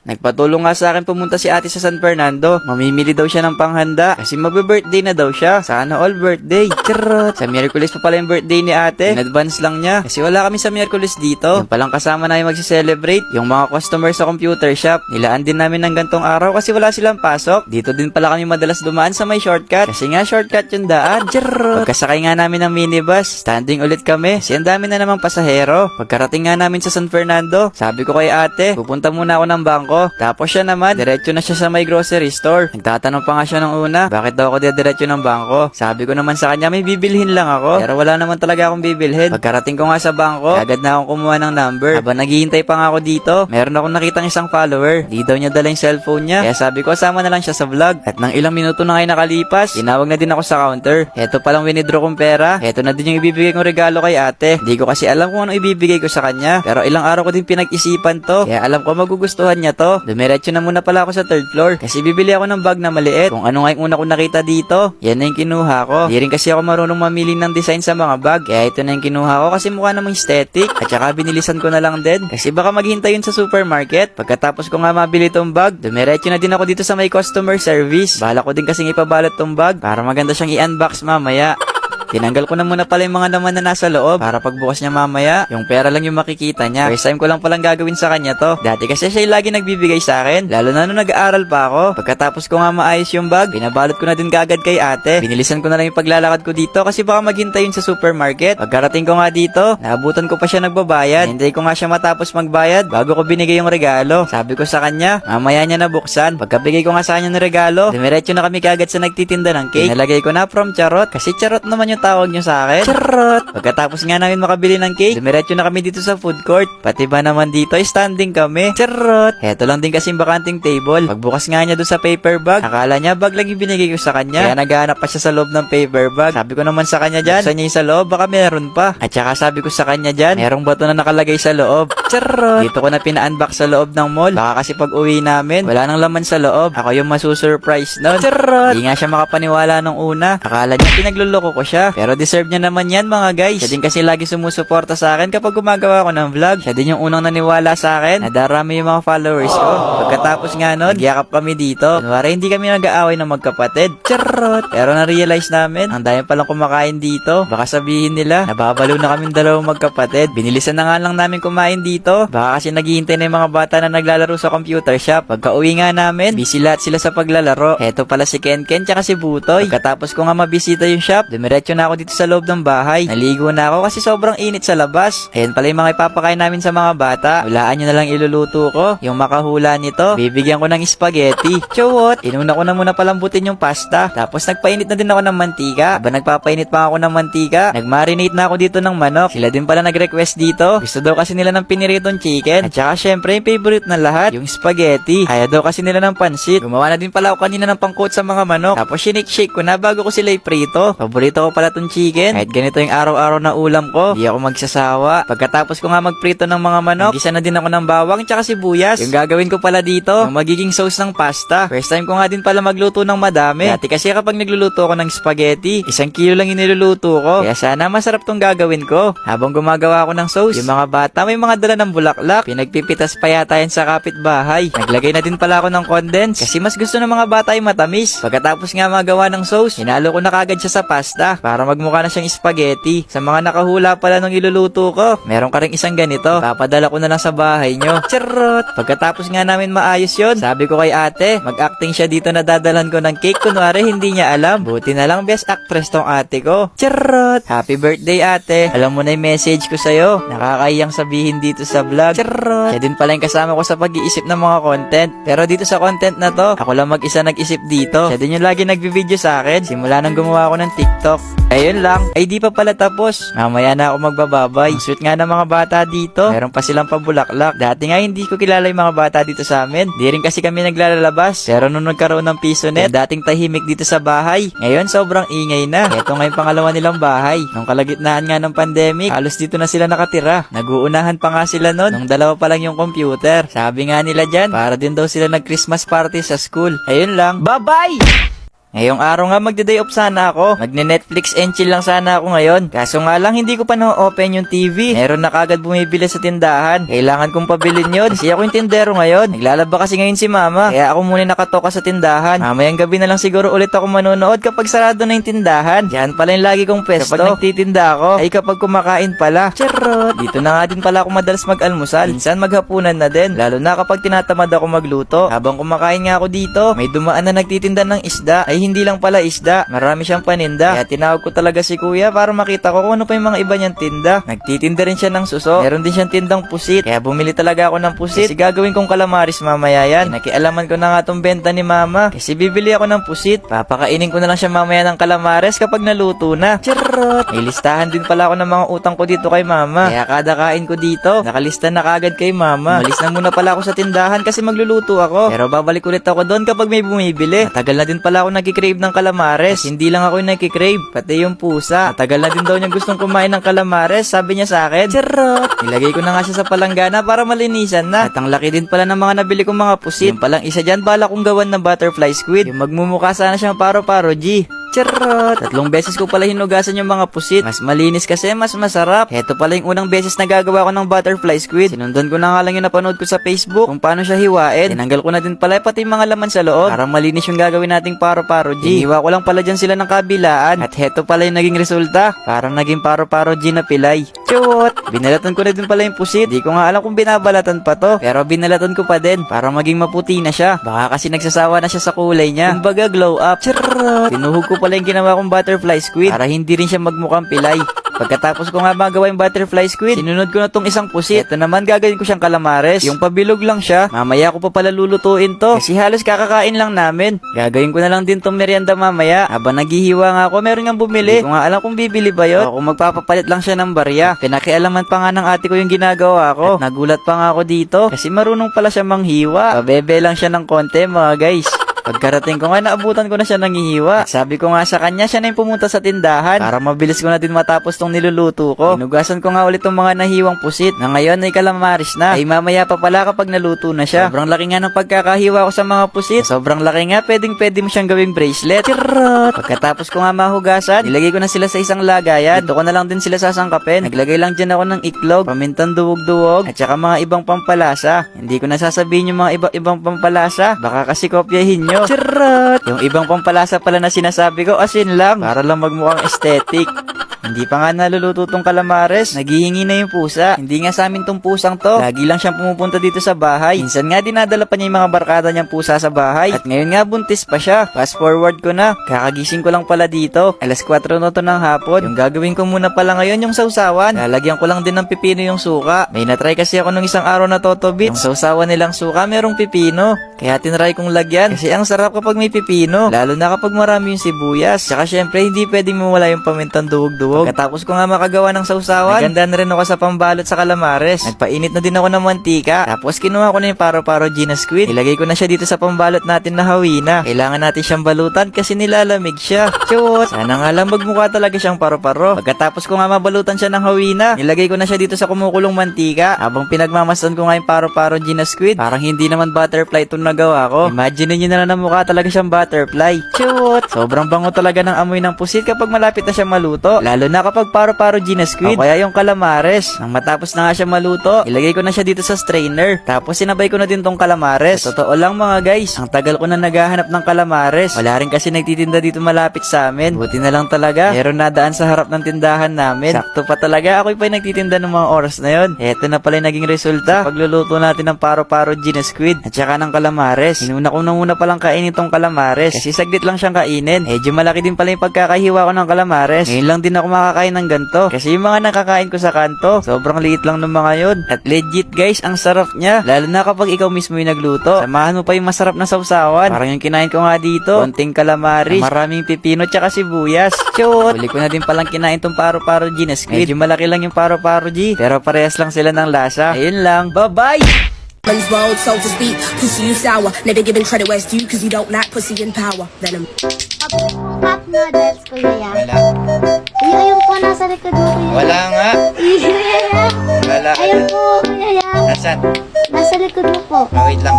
Nagpatulong nga sa akin pumunta si ate sa San Fernando. Mamimili daw siya ng panghanda kasi magbe-birthday na daw siya. Sana all birthday. Charot. Sa Miyerkules pa pala yung birthday ni ate. In advance lang niya. Kasi wala kami sa Miyerkules dito. Yung palang kasama na yung magsi-celebrate. Yung mga customer sa computer shop. Nilaan din namin ng gantong araw kasi wala silang pasok. Dito din pala kami madalas dumaan sa may shortcut. Kasi nga shortcut yung daan. Charot. Pagkasakay nga namin ng minibus, standing ulit kami. Kasi ang dami na namang pasahero. Pagkarating nga namin sa San Fernando, sabi ko kay ate, pupunta muna ako ng bangko. Tapos siya naman, diretso na siya sa may grocery store. Nagtatanong pa nga siya ng una, bakit daw ako diretso ng bangko? Sabi ko naman sa kanya, may bibilhin lang ako. Pero wala naman talaga akong bibilhin. Pagkarating ko nga sa bangko, agad na akong kumuha ng number. Habang naghihintay pa nga ako dito, meron akong nakitang isang follower. Di daw niya dala yung cellphone niya. Kaya sabi ko, sama na lang siya sa vlog. At nang ilang minuto na kayo nakalipas, tinawag na din ako sa counter. Heto palang winidraw kong pera. Heto na din yung ibibigay kong regalo kay ate. Hindi ko kasi alam kung ano ibibigay ko sa kanya. Pero ilang araw ko din pinag-isipan to. Kaya alam ko magugustuhan niya to. Dumiretso na muna pala ako sa third floor. Kasi bibili ako ng bag na maliit. Kung ano nga yung una ko nakita dito, yan na yung kinuha ko. Di rin kasi ako marunong mamili ng design sa mga bag. Kaya ito na yung kinuha ko kasi mukha namang aesthetic. At saka binilisan ko na lang din. Kasi baka maghintay yun sa supermarket. Pagkatapos ko nga mabili tong bag, dumiretso na din ako dito sa may customer service. Bahala ko din kasing ipabalot tong bag para maganda siyang i-unbox mamaya. Tinanggal ko na muna pala yung mga laman na nasa loob para pagbukas niya mamaya, yung pera lang yung makikita niya. First time ko lang palang gagawin sa kanya to. Dati kasi siya yung lagi nagbibigay sa akin, lalo na nung nag-aaral pa ako. Pagkatapos ko nga maayos yung bag, pinabalot ko na din kagad kay ate. Binilisan ko na lang yung paglalakad ko dito kasi baka maghintay yun sa supermarket. Pagkarating ko nga dito, naabutan ko pa siya nagbabayad. Hintay ko nga siya matapos magbayad bago ko binigay yung regalo. Sabi ko sa kanya, mamaya niya nabuksan. Pagkabigay ko nga sa kanya ng regalo, dumiretso na kami kagad sa nagtitinda ng cake. Nalagay ko na from Charot kasi Charot naman yung tawag nyo sa akin. Charot! Pagkatapos nga namin makabili ng cake, dumiretso na kami dito sa food court. Pati ba naman dito ay standing kami. Charot! Heto lang din kasing bakanting table. Pagbukas nga niya doon sa paper bag, akala niya bag lang yung binigay ko sa kanya. Kaya naghahanap pa siya sa loob ng paper bag. Sabi ko naman sa kanya dyan, buksan niya yung sa loob, baka meron pa. At saka sabi ko sa kanya dyan, merong bato na nakalagay sa loob. Charot! Dito ko na pina-unbox sa loob ng mall. Baka kasi pag uwi namin, wala nang laman sa loob. Ako yung masusurprise nun. Charot! Di nga siya makapaniwala nung una. Akala niya pinagluloko ko siya. Pero deserve niya naman yan mga guys. Siya din kasi lagi sumusuporta sa akin kapag gumagawa ko ng vlog. Siya din yung unang naniwala sa akin. Nadarami yung mga followers ko. Pagkatapos nga nun, nagyakap kami dito. Kunwari hindi kami nag-aaway ng magkapatid. Charot! Pero na-realize namin, ang dami palang kumakain dito. Baka sabihin nila, nababalo na kaming dalawang magkapatid. Binilisan na nga lang namin kumain dito. Baka kasi naghihintay na yung mga bata na naglalaro sa computer shop. Pagka uwi nga namin, busy lahat sila sa paglalaro. Heto pala si Ken Ken tsaka si Butoy. Pagkatapos ko nga mabisita yung shop, dumiretso na ako dito sa loob ng bahay. Naligo na ako kasi sobrang init sa labas. Ayan pala yung mga ipapakain namin sa mga bata. Hulaan nyo na lang iluluto ko. Yung makahula nito, bibigyan ko ng spaghetti. Chowot! Inuna ko na muna palambutin yung pasta. Tapos nagpainit na din ako ng mantika. Aba nagpapainit pa ako ng mantika, nagmarinate na ako dito ng manok. Sila din pala nag-request dito. Gusto daw kasi nila ng piniritong chicken. At saka syempre yung favorite na lahat, yung spaghetti. Kaya daw kasi nila ng pansit. Gumawa na din pala ako kanina ng pangcoat sa mga manok. Tapos shake ko na bago ko sila iprito. Paborito ko pala tong chicken. Kahit ganito yung araw-araw na ulam ko, di ako magsasawa. Pagkatapos ko nga magprito ng mga manok, gisa na din ako ng bawang tsaka sibuyas. Yung gagawin ko pala dito, yung magiging sauce ng pasta. First time ko nga din pala magluto ng madami. Dati kasi kapag nagluluto ako ng spaghetti, 1 kilo lang yung niluluto ko. Kaya sana masarap tong gagawin ko. Habang gumagawa ako ng sauce, yung mga bata may mga dala ng bulaklak. Pinagpipitas pa yata yan sa kapitbahay. Naglagay na din pala ako ng condense kasi mas gusto ng mga bata ay matamis. Pagkatapos nga magawa ng sauce, hinalo ko na kagad siya sa pasta para magmukha na siyang spaghetti. Sa mga nakahula pala nung iluluto ko, meron ka rin isang ganito. Papadala ko na lang sa bahay nyo. Charot! Pagkatapos nga namin maayos yon, sabi ko kay ate, mag-acting siya dito na dadalan ko ng cake. Kunwari hindi niya alam. Buti na lang best actress tong ate ko. Charot! Happy birthday ate. Alam mo na yung message ko sa'yo. Nakakayang sabihin dito sa vlog. Charot! Siya din pala yung kasama ko sa pag-iisip ng mga content. Pero dito sa content na to, ako lang mag-isa nag-isip dito. Siya din yung lagi nag-video sa akin. Simula nang gumawa ako ng TikTok. Ayun lang. Ay di pa pala tapos. Mamaya na ako magbababay. Ang sweet nga ng mga bata dito. Meron pa silang pabulaklak. Dati nga hindi ko kilala yung mga bata dito sa amin. Di rin kasi kami naglalabas. Pero nung nagkaroon ng piso net, dating tahimik dito sa bahay. Ngayon sobrang ingay na. Ito nga yung pangalawa nilang bahay. Nung kalagitnaan nga ng pandemic, halos dito na sila nakatira. Nag-uunahan pa nga sila nun. Nung dalawa pa lang yung computer. Sabi nga nila dyan, para din daw sila nag-Christmas party sa school. Ayun lang. Bye-bye! Ngayong araw nga magde-day off sana ako. Magne-Netflix and chill lang sana ako ngayon. Kaso nga lang hindi ko pa na-open yung TV. Meron na kagad bumibili sa tindahan. Kailangan kong pabilin yun. Kasi ako yung tindero ngayon. Naglalaba kasi ngayon si mama. Kaya ako muna nakatoka sa tindahan. Mamayang gabi na lang siguro ulit ako manonood kapag sarado na yung tindahan. Yan pala yung lagi kong pwesto. Kapag nagtitinda ako, ay kapag kumakain pala. Charot! Dito na nga din pala ako madalas mag-almusal. Minsan maghapunan na din. Lalo na kapag tinatamad ako magluto. Habang kumakain nga ako dito, may dumaan na nagtitinda ng isda. Ay hindi lang pala isda, marami siyang paninda. Kaya tinawag ko talaga si kuya para makita ko kung ano pa yung mga iba niyang tinda. Nagtitinda rin siya ng suso. Meron din siyang tindang pusit. Kaya bumili talaga ako ng pusit. Kasi gagawin kong calamaris mamaya yan. Nakialaman ko na nga tong benta ni mama. Kasi bibili ako ng pusit. Papakainin ko na lang siya mamaya ng calamares kapag naluto na. Charot! May listahan din pala ako ng mga utang ko dito kay mama. Kaya kada kain ko dito, nakalista na kagad kay mama. Malis na muna pala ako sa tindahan kasi magluluto ako. Pero babalik ulit ako doon kapag may bumibili. Matagal na din pala ako nagkikrave ng calamares. Hindi lang ako yung nagkikrave, pati yung pusa. Matagal na din daw niya gustong kumain ng calamares, sabi niya sa akin. Charot! Nilagay ko na nga siya sa palanggana para malinisan na. At ang laki din pala ng mga nabili kong mga pusit. Yung palang isa dyan, bala kong gawan ng butterfly squid. Yung magmumukha sana siyang paro-paro G. Charot! 3 beses ko pala hinugasan yung mga pusit. Mas malinis kasi mas masarap. Heto pala yung unang beses na gagawa ko ng butterfly squid. Sinundan ko na nga lang yung napanood ko sa Facebook kung paano siya hiwain. Tinanggal ko na din pala pati yung mga laman sa loob para malinis yung gagawin nating paro-paro G. Hiniwa ko lang pala dyan sila ng kabilaan. At heto pala yung naging resulta. Parang naging paro-paro G na pilay. Chot! Binalatan ko na din pala yung pusit. Di ko nga alam kung binabalatan pa to. Pero binalatan ko pa din para maging maputi na siya. Baka kasi nagsasawa na siya sa kulay niya. Kumbaga glow up. Charot! Tinuhog ko pala yung ginawa kong butterfly squid para hindi rin siya magmukhang pilay. Pagkatapos ko nga magawa yung butterfly squid, sinunod ko na tong isang pusit. Ito naman gagawin ko siyang calamares. Yung pabilog lang siya, mamaya ko pa pala lulutuin to. Kasi halos kakakain lang namin. Gagawin ko na lang din tong merienda mamaya. Habang naghihiwa nga ako, meron nga bumili. Hindi ko nga alam kung bibili ba yun o kung magpapapalit lang siya ng barya. Pinakialaman pa nga ng ate ko yung ginagawa ko. At nagulat pa nga ako dito kasi marunong pala siya manghiwa. Pabebe lang siya ng konti mga guys. Pagkarating ko nga, naabutan ko na siya ng hihiwa. Sabi ko nga sa kanya, siya na yung pumunta sa tindahan para mabilis ko na din matapos tong niluluto ko. Hinugasan ko nga ulit tong mga nahiwang pusit na ngayon ay calamaris na. Ay mamaya pa pala kapag naluto na siya. Sobrang laki nga ng pagkakahiwa ko sa mga pusit. Sobrang laki nga, pwede mo siyang gawing bracelet. Charot! Pagkatapos ko nga mahugasan, nilagay ko na sila sa isang lagayan. Dito ko na lang din sila sasangkapin. Naglagay lang dyan ako ng iklog, pamintang duwog-duwog, at saka mga ibang pampalasa. Hindi ko na sasabihin yung mga ibang pampalasa. Baka kasi kopyahin nyo. Charot! Yung ibang pampalasa pala na sinasabi ko, asin lang, para lang magmukhang aesthetic. Hindi pa nga naluluto tong calamares, naghihingi na yung pusa. Hindi nga sa amin tong pusang to. Lagi lang siyang pumupunta dito sa bahay. Minsan nga dinadala pa niya yung mga barkada niyang pusa sa bahay. At ngayon nga buntis pa siya. Fast forward ko na. Kakagising ko lang pala dito. Alas 4 na to ng hapon. Yung gagawin ko muna pala ngayon yung sausawan. Lalagyan ko lang din ng pipino yung suka. May natry kasi ako nung isang araw na Toto Bits. Yung sausawan nilang suka merong pipino. Kaya tinry kong lagyan. Kasi ang sarap kapag may pipino. Lalo na kapag marami yung sibuyas. Tsaka syempre hindi pwedeng mawala yung pamintang duwog-duwog. Pagkatapos ko nga makagawa ng sausawan, naganda na rin ako sa pambalot sa calamares. Nagpainit na din ako ng mantika. Tapos kinuha ko na yung paro-paro G na squid. Ilagay ko na siya dito sa pambalot natin na hawina. Kailangan natin siyang balutan kasi nilalamig siya. Chot! Sana nga lang magmukha talaga siyang paro-paro. Pagkatapos ko nga mabalutan siya ng hawina, nilagay ko na siya dito sa kumukulong mantika. Habang pinagmamasdan ko nga yung paro-paro G na squid, parang hindi naman butterfly itong nagawa ko. Imagine niyo na mukha talaga siyang butterfly. Chot! Sobrang bango talaga ng amoy ng pusit kapag malapit na siya maluto. Lalo na kapag paro-paro G na squid o kaya yung calamares. Nang matapos na nga siya maluto, ilagay ko na siya dito sa strainer. Tapos sinabay ko na din tong calamares. Sa totoo lang mga guys, ang tagal ko na naghahanap ng calamares. Wala rin kasi nagtitinda dito malapit sa amin. Buti na lang talaga, meron nadaan sa harap ng tindahan namin. Sakto pa talaga, ako pa yung nagtitinda ng mga oras na yon. Eto na pala yung naging resulta. Pagluluto natin ng paro-paro G na squid at saka ng calamares. Inuna ko na muna palang kainin tong calamares kasi saglit lang siyang kainin. Medyo malaki din pala yung pagkakahiwa ko ng calamares. Ngayon lang din ako makakain ng ganto. Kasi yung mga nakakain ko sa kanto, sobrang liit lang ng mga yun. At legit guys, ang sarap niya. Lalo na kapag ikaw mismo yung nagluto. Samahan mo pa yung masarap na sausawan. Parang yung kinain ko nga dito, konting calamaris, maraming pipino tsaka sibuyas. Chot! Huli ko na din palang kinain tong paro-paro G na squid. Medyo malaki lang yung paro-paro G, pero parehas lang sila ng lasa. Ayun lang, bye-bye! Man's world, so to speak, pussy you sour. Never giving credit where it's due, cause you don't like pussy and power. Venom. Cup noodles, Kuya Yang. Wala. Kuya, ayun po, nasa likod mo, Kuya. Wala nga. Kuya Yang. Wala. Ayun po, Kuya Yang. Nasaan? Nasa likod mo po. Wait lang.